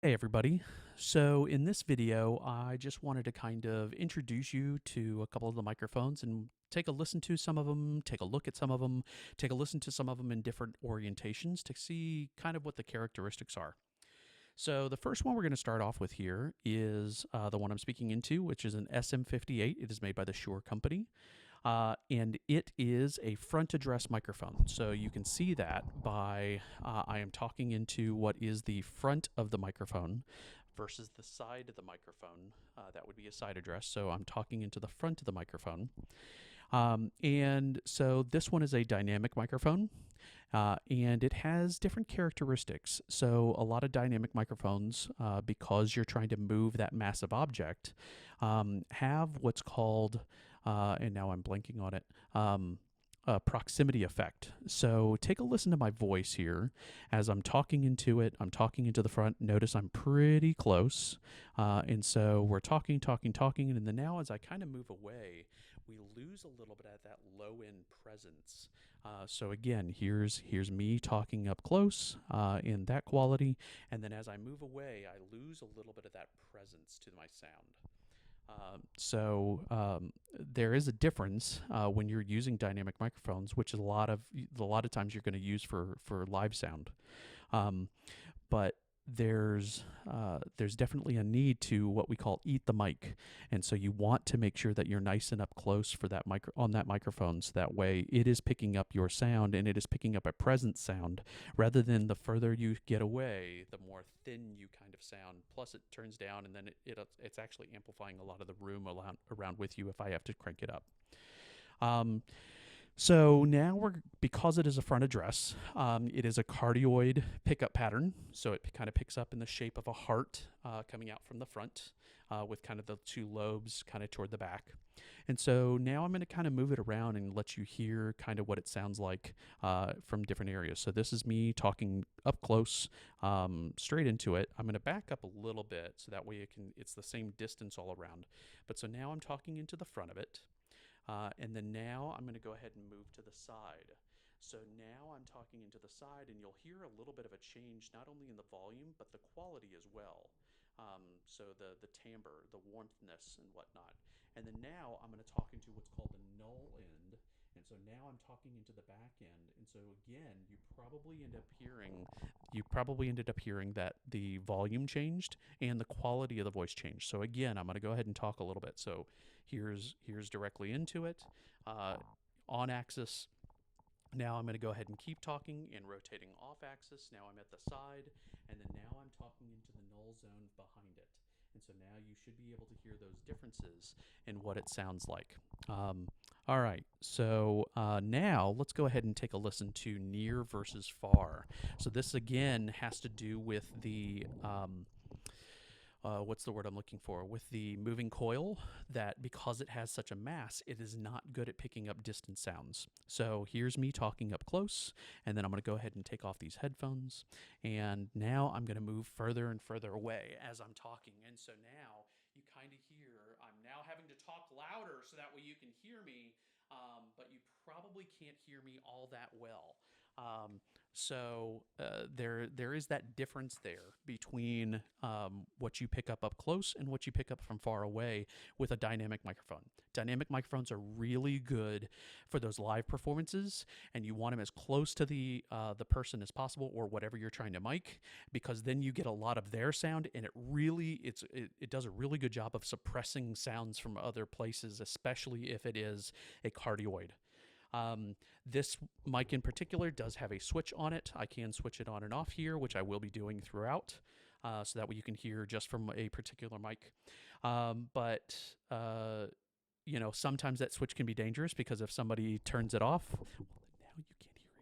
Hey everybody. So in this video, I just wanted to kind of introduce you to a couple of the microphones and take a listen to some of them, take a look at some of them, take a listen to some of them in different orientations to see kind of what the characteristics are. So the first one we're going to start off with here is the one I'm speaking into, which is an SM58. It is made by the Shure company. And it is a front address microphone. So you can see that by I am talking into what is the front of the microphone versus the side of the microphone. That would be a side address. So I'm talking into the front of the microphone. And so this one is a dynamic microphone, and it has different characteristics. So a lot of dynamic microphones, because you're trying to move that massive object, have what's called, and now I'm blanking on it, a proximity effect. So take a listen to my voice here as I'm talking into it. I'm talking into the front. Notice I'm pretty close. And so we're talking, and then now as I kind of move away, we lose a little bit of that low end presence. So again, here's me talking up close in that quality, and then as I move away, I lose a little bit of that presence to my sound. So there is a difference when you're using dynamic microphones, which is a lot of times you're going to use for live sound. But there's definitely a need to what we call eat the mic, and so you want to make sure that you're nice and up close for that on that microphone, so that way it is picking up your sound and it is picking up a present sound, rather than the further you get away, the more thin you kind of sound. Plus, it turns down, and then it's actually amplifying a lot of the room around with you if I have to crank it up. Um, so now because it is a front address, it is a cardioid pickup pattern. So it kind of picks up in the shape of a heart coming out from the front, with kind of the two lobes kind of toward the back. And so now I'm going to kind of move it around and let you hear kind of what it sounds like from different areas. So this is me talking up close, straight into it. I'm going to back up a little bit so that way it's the same distance all around. But so now I'm talking into the front of it. And then now I'm going to go ahead and move to the side. So now I'm talking into the side, and you'll hear a little bit of a change, not only in the volume, but the quality as well. So the timbre, the warmthness, and whatnot. And then now I'm going to talk into what's called the null end. And so now I'm talking into the back end. And so again, you probably ended up hearing that the volume changed and the quality of the voice changed. So again, I'm going to go ahead and talk a little bit. So here's directly into it, on axis. Now I'm going to go ahead and keep talking and rotating off axis. Now I'm at the side, and then now I'm talking into the null zone behind it. And so now you should be able to hear those differences in what it sounds like. All right, so now let's go ahead and take a listen to near versus far. So this again has to do with the what's the word I'm looking for? With the moving coil, that because it has such a mass, it is not good at picking up distant sounds. So here's me talking up close, and then I'm going to go ahead and take off these headphones. And now I'm going to move further and further away as I'm talking. And so now you kind of hear, I'm now having to talk louder so that way you can hear me, but you probably can't hear me all that well. So there is that difference there between what you pick up close and what you pick up from far away with a dynamic microphone. Dynamic microphones are really good for those live performances, and you want them as close to the person as possible, or whatever you're trying to mic, because then you get a lot of their sound, and it does a really good job of suppressing sounds from other places, especially if it is a cardioid. This mic in particular does have a switch on it. I can switch it on and off here, which I will be doing throughout, so that way you can hear just from a particular mic. But sometimes that switch can be dangerous, because if somebody turns it off, well, now you can't hear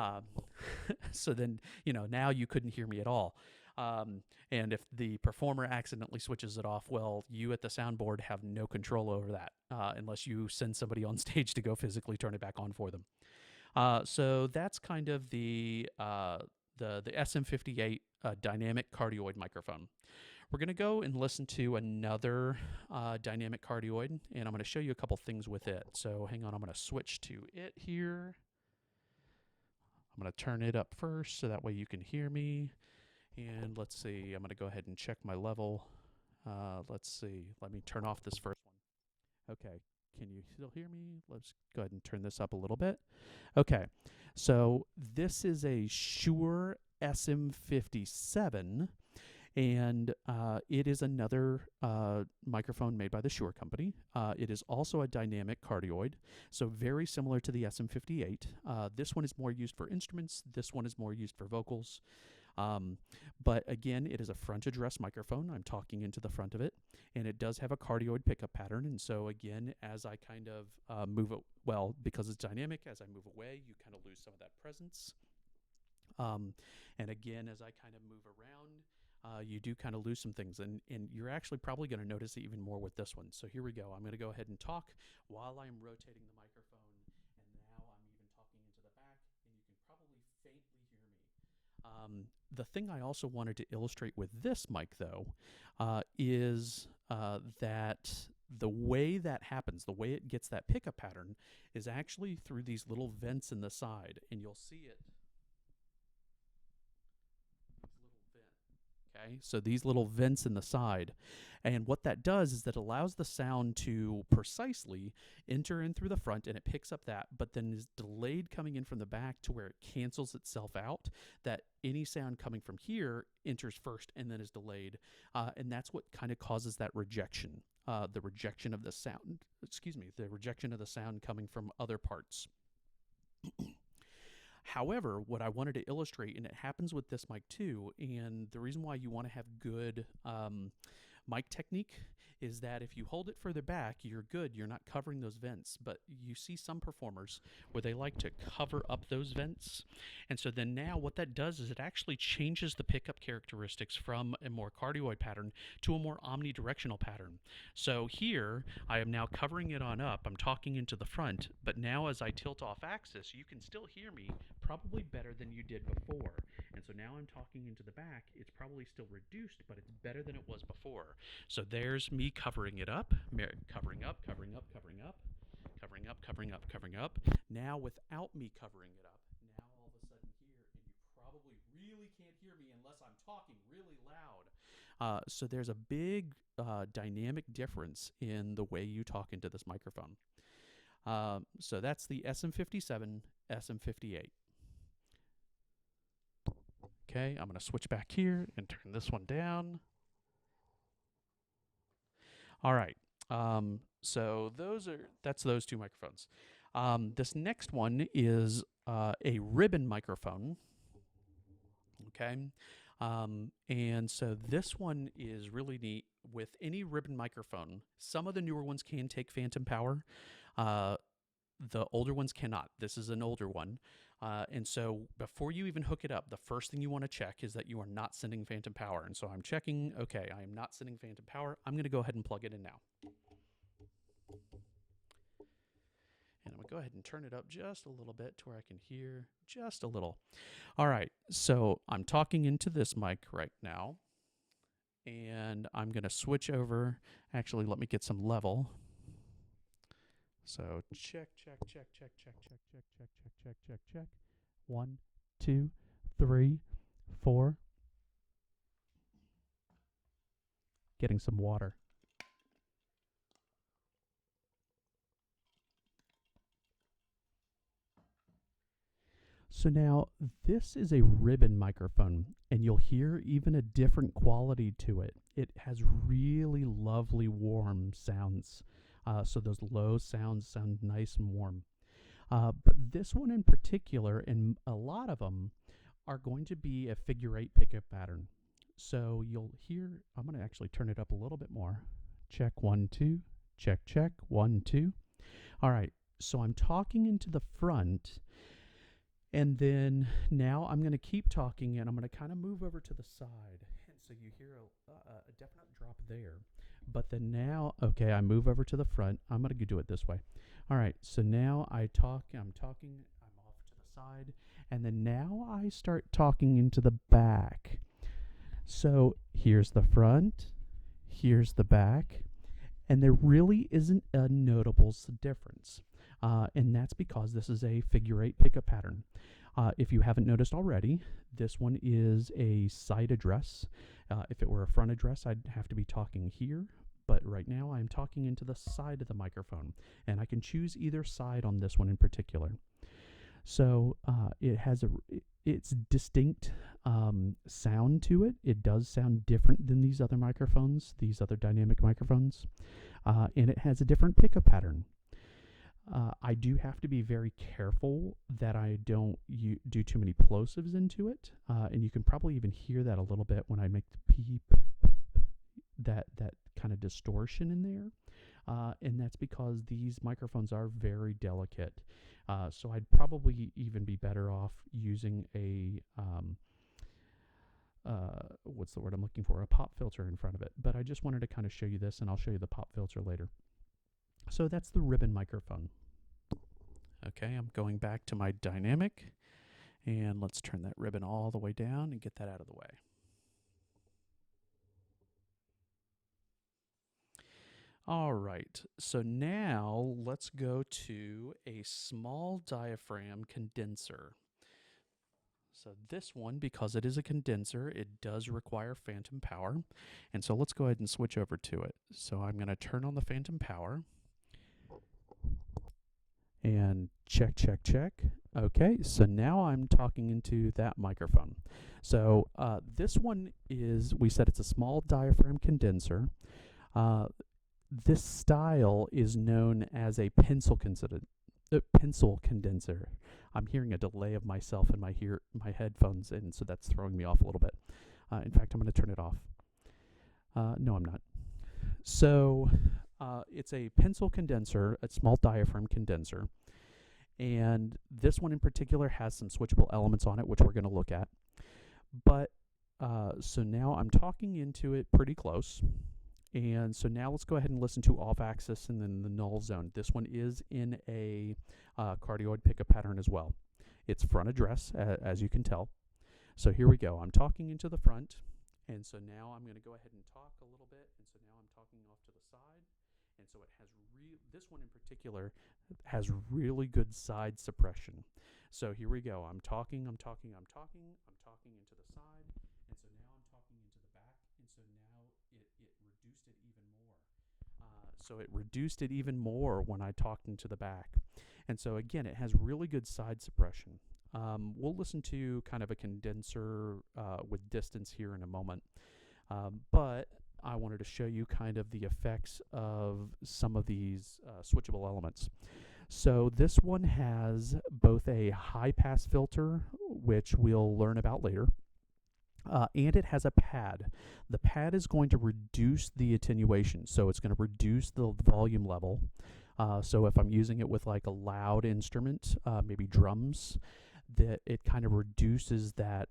me. So then, now you couldn't hear me at all. And if the performer accidentally switches it off, well, you at the soundboard have no control over that, unless you send somebody on stage to go physically turn it back on for them. So that's kind of the SM58 dynamic cardioid microphone. We're going to go and listen to another dynamic cardioid, and I'm going to show you a couple things with it. So hang on, I'm going to switch to it here. I'm going to turn it up first so that way you can hear me. And let's see, I'm going to go ahead and check my level. Let's see, let me turn off this first one. Okay, can you still hear me? Let's go ahead and turn this up a little bit. Okay, so this is a Shure SM57, and it is another microphone made by the Shure company. It is also a dynamic cardioid, so very similar to the SM58. This one is more used for instruments. This one is more used for vocals. But again, it is a front address microphone. I'm talking into the front of it, and it does have a cardioid pickup pattern. And so again, as I kind of move it, well, because it's dynamic, as I move away, you kind of lose some of that presence. And again, as I kind of move around, you do kind of lose some things, and you're actually probably going to notice it even more with this one. So here we go. I'm going to go ahead and talk while I'm rotating the microphone, and now I'm even talking into the back, and you can probably faintly hear me. The thing I also wanted to illustrate with this mic, though, is that the way that happens, the way it gets that pickup pattern, is actually through these little vents in the side, and you'll see it. Okay, so these little vents in the side, and what that does is that allows the sound to precisely enter in through the front, and it picks up that, but then is delayed coming in from the back to where it cancels itself out, that any sound coming from here enters first and then is delayed, and that's what kind of causes that rejection, the rejection of the sound, the rejection of the sound coming from other parts. However, what I wanted to illustrate, and it happens with this mic too, and the reason why you want to have good mic technique is that if you hold it further back, you're good. You're not covering those vents. But you see some performers where they like to cover up those vents. And so then now what that does is it actually changes the pickup characteristics from a more cardioid pattern to a more omnidirectional pattern. So here, I am now covering it on up. I'm talking into the front. But now as I tilt off axis, you can still hear me probably better than you did before. And so now I'm talking into the back. It's probably still reduced, but it's better than it was before. So there's me covering it up, covering up, covering up, covering up, covering up, covering up, covering up. Now without me covering it up, now all of a sudden here, and you probably really can't hear me unless I'm talking really loud. So there's a big dynamic difference in the way you talk into this microphone. So that's the SM57, SM58. Okay, I'm going to switch back here and turn this one down. All right, so that's those two microphones. This next one is a ribbon microphone. Okay, and so this one is really neat. With any ribbon microphone, some of the newer ones can take phantom power. The older ones cannot. This is an older one. And so before you even hook it up, the first thing you want to check is that you are not sending phantom power. And so I'm checking, okay, I am not sending phantom power. I'm going to go ahead and plug it in now. And I'm going to go ahead and turn it up just a little bit to where I can hear just a little. All right, so I'm talking into this mic right now. And I'm going to switch over. Actually, let me get some level. So check, check, check, check, check, check, check, check, check, check, check, check. 1, 2, 3, 4. Getting some water. So now this is a ribbon microphone, and you'll hear even a different quality to it. It has really lovely warm sounds. So those low sounds sound nice and warm. But this one in particular, and a lot of them, are going to be a figure 8 pickup pattern. So you'll hear, I'm going to actually turn it up a little bit more. Check 1, 2, check, check, 1, 2. All right, so I'm talking into the front, and then now I'm going to keep talking, and I'm going to kind of move over to the side. And so you hear a definite drop there. But then now, okay, I move over to the front. I'm going to do it this way. All right, so now I'm talking, I'm off to the side, and then now I start talking into the back. So here's the front, here's the back, and there really isn't a notable difference. And that's because this is a figure 8 pickup pattern. If you haven't noticed already, this one is a side address. If it were a front address, I'd have to be talking here, but right now I'm talking into the side of the microphone, and I can choose either side on this one in particular. So it has its distinct sound to it. It does sound different than these other microphones, these other dynamic microphones, and it has a different pickup pattern. I do have to be very careful that I don't do too many plosives into it, and you can probably even hear that a little bit when I make the peep, that kind of distortion in there, and that's because these microphones are very delicate. So I'd probably even be better off using a what's the word I'm looking for? A pop filter in front of it. But I just wanted to kind of show you this, and I'll show you the pop filter later. So that's the ribbon microphone. Okay, I'm going back to my dynamic, and let's turn that ribbon all the way down and get that out of the way. All right, so now let's go to a small diaphragm condenser. So this one, because it is a condenser, it does require phantom power. And so let's go ahead and switch over to it. So I'm going to turn on the phantom power. And check, check, check. Okay, so now I'm talking into that microphone. So this one is, we said it's a small diaphragm condenser. This style is known as a pencil condenser. I'm hearing a delay of myself in my headphones, and so that's throwing me off a little bit. In fact, I'm going to turn it off. No, I'm not. So it's a pencil condenser, a small diaphragm condenser, and this one in particular has some switchable elements on it, which we're going to look at. But so now I'm talking into it pretty close. And so now let's go ahead and listen to off axis and then the null zone. This one is in a cardioid pickup pattern as well. It's front address, as you can tell. So here we go. I'm talking into the front, and so now I'm going to go ahead and talk a little bit, and so now I'm talking off to the side. And so it has this one in particular has really good side suppression. So here we go. I'm talking into the side, and so now I'm talking into the back, and so now it reduced it even more. So it reduced it even more when I talked into the back. And so again, it has really good side suppression. We'll listen to kind of a condenser with distance here in a moment. But I wanted to show you kind of the effects of some of these switchable elements. So this one has both a high pass filter, which we'll learn about later, and it has a pad. The pad is going to reduce the attenuation, so it's going to reduce the volume level. So if I'm using it with like a loud instrument, maybe drums, that it kind of reduces that.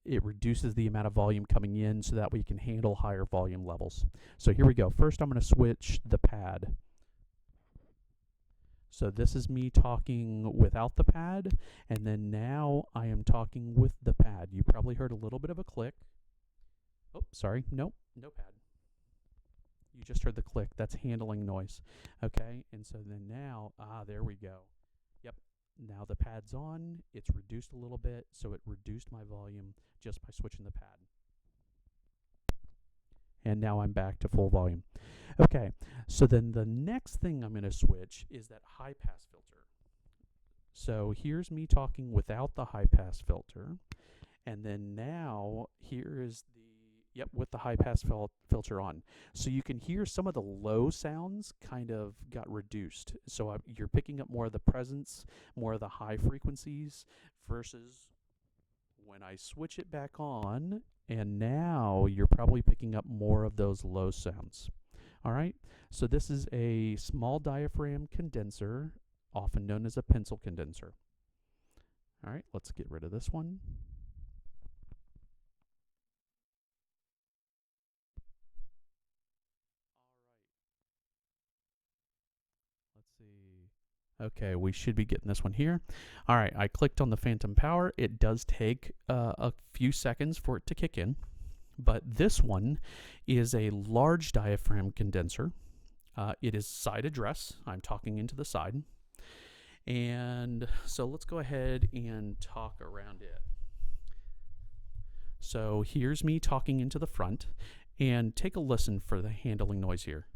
It reduces the amount of volume coming in so that we can handle higher volume levels. So here we go. First, I'm going to switch the pad. So this is me talking without the pad, and then now I am talking with the pad. You probably heard a little bit of a click. Oh, sorry. Nope, no pad. You just heard the click. That's handling noise. Okay, and so then now, there we go. Yep. Now the pad's on, it's reduced a little bit, so it reduced my volume just by switching the pad. And now I'm back to full volume. Okay, so then the next thing I'm going to switch is that high pass filter. So here's me talking without the high pass filter, and then now here is the with the high pass filter on. So you can hear some of the low sounds kind of got reduced. So you're picking up more of the presence, more of the high frequencies, versus when I switch it back on, and now you're probably picking up more of those low sounds. All right, so this is a small diaphragm condenser, often known as a pencil condenser. All right, let's get rid of this one. Okay, we should be getting this one here. All right, I clicked on the phantom power. It does take a few seconds for it to kick in, but this one is a large diaphragm condenser. It is side address. I'm talking into the side. And so let's go ahead and talk around it. So here's me talking into the front, and take a listen for the handling noise here.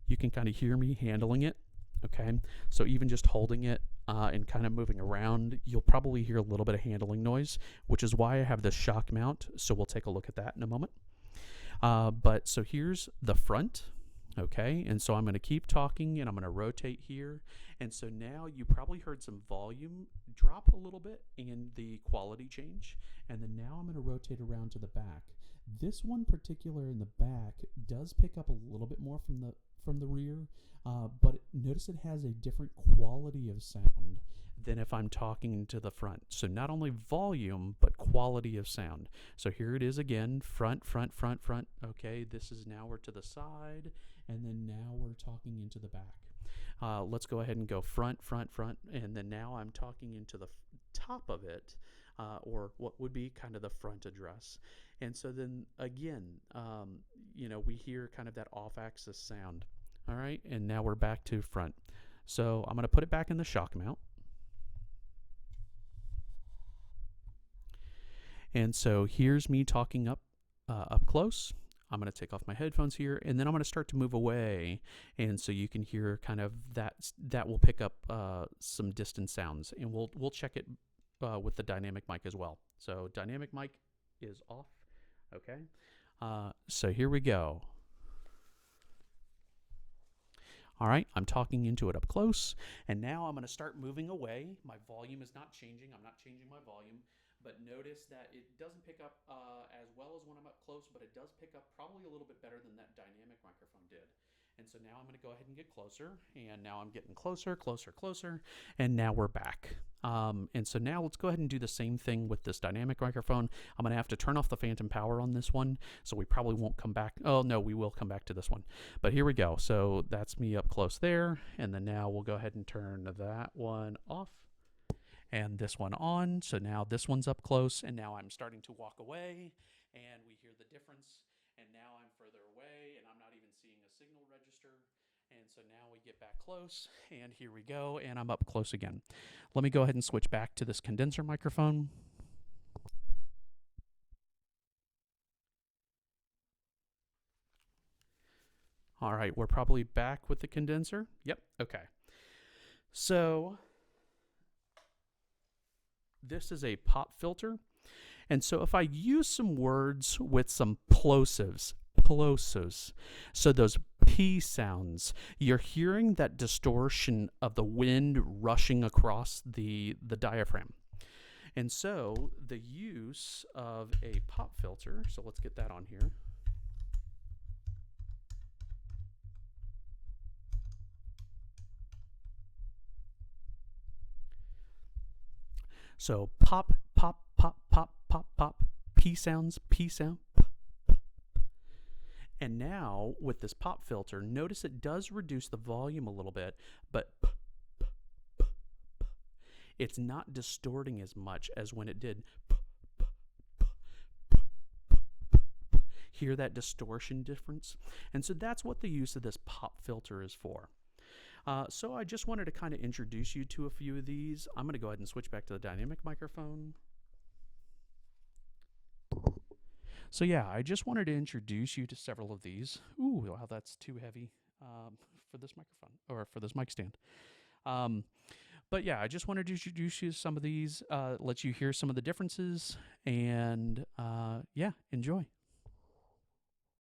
You can kind of hear me handling it, okay? So even just holding it and kind of moving around, you'll probably hear a little bit of handling noise, which is why I have this shock mount. So we'll take a look at that in a moment. But so here's the front, okay? And so I'm going to keep talking, and I'm going to rotate here. And so now you probably heard some volume drop a little bit in the quality change. And then now I'm going to rotate around to the back. This one particular in the back does pick up a little bit more from the rear, but notice it has a different quality of sound than if I'm talking to the front. So not only volume, but quality of sound. So here it is again, front, front, front, front. Okay, this is now we're to the side, and then now we're talking into the back. Let's go ahead and go front, front, front, and then now I'm talking into the top of it, or what would be kind of the front address. And so then again, we hear kind of that off-axis sound. All right, and now we're back to front. So I'm going to put it back in the shock mount. And so here's me talking up close. I'm going to take off my headphones here, and then I'm going to start to move away. And so you can hear kind of that will pick up some distant sounds, and we'll check it with the dynamic mic as well. So dynamic mic is off. Okay. So here we go. All right, I'm talking into it up close, and now I'm going to start moving away. My volume is not changing. I'm not changing my volume, but notice that it doesn't pick up as well as when I'm up close, but it does pick up probably a little bit better than that dynamic microphone did. And so now I'm going to go ahead and get closer, and now I'm getting closer, closer, closer, and now we're back. And so now let's go ahead and do the same thing with this dynamic microphone. I'm going to have to turn off the phantom power on this one, so we probably won't come back. Oh, no, we will come back to this one. But here we go. So that's me up close there, and then now we'll go ahead and turn that one off and this one on. So now this one's up close, and now I'm starting to walk away, and we hear the difference. And now I'm further away, and I'm not even seeing a signal register. And so now we get back close, and here we go, and I'm up close again. Let me go ahead and switch back to this condenser microphone. All right, we're probably back with the condenser. Yep, okay. So this is a pop filter. And so if I use some words with some plosives, so those P sounds, you're hearing that distortion of the wind rushing across the diaphragm. And so the use of a pop filter, so let's get that on here. So pop, pop, pop, pop, pop, pop, P sounds, P sound. And now with this pop filter, notice it does reduce the volume a little bit, but it's not distorting as much as when it did. Hear that distortion difference? And so that's what the use of this pop filter is for. So I just wanted to kind of introduce you to a few of these. I'm going to go ahead and switch back to the dynamic microphone. So yeah, I just wanted to introduce you to several of these. Ooh, wow, that's too heavy for this microphone, or for this mic stand. But yeah, I just wanted to introduce you to some of these, let you hear some of the differences, and yeah, enjoy.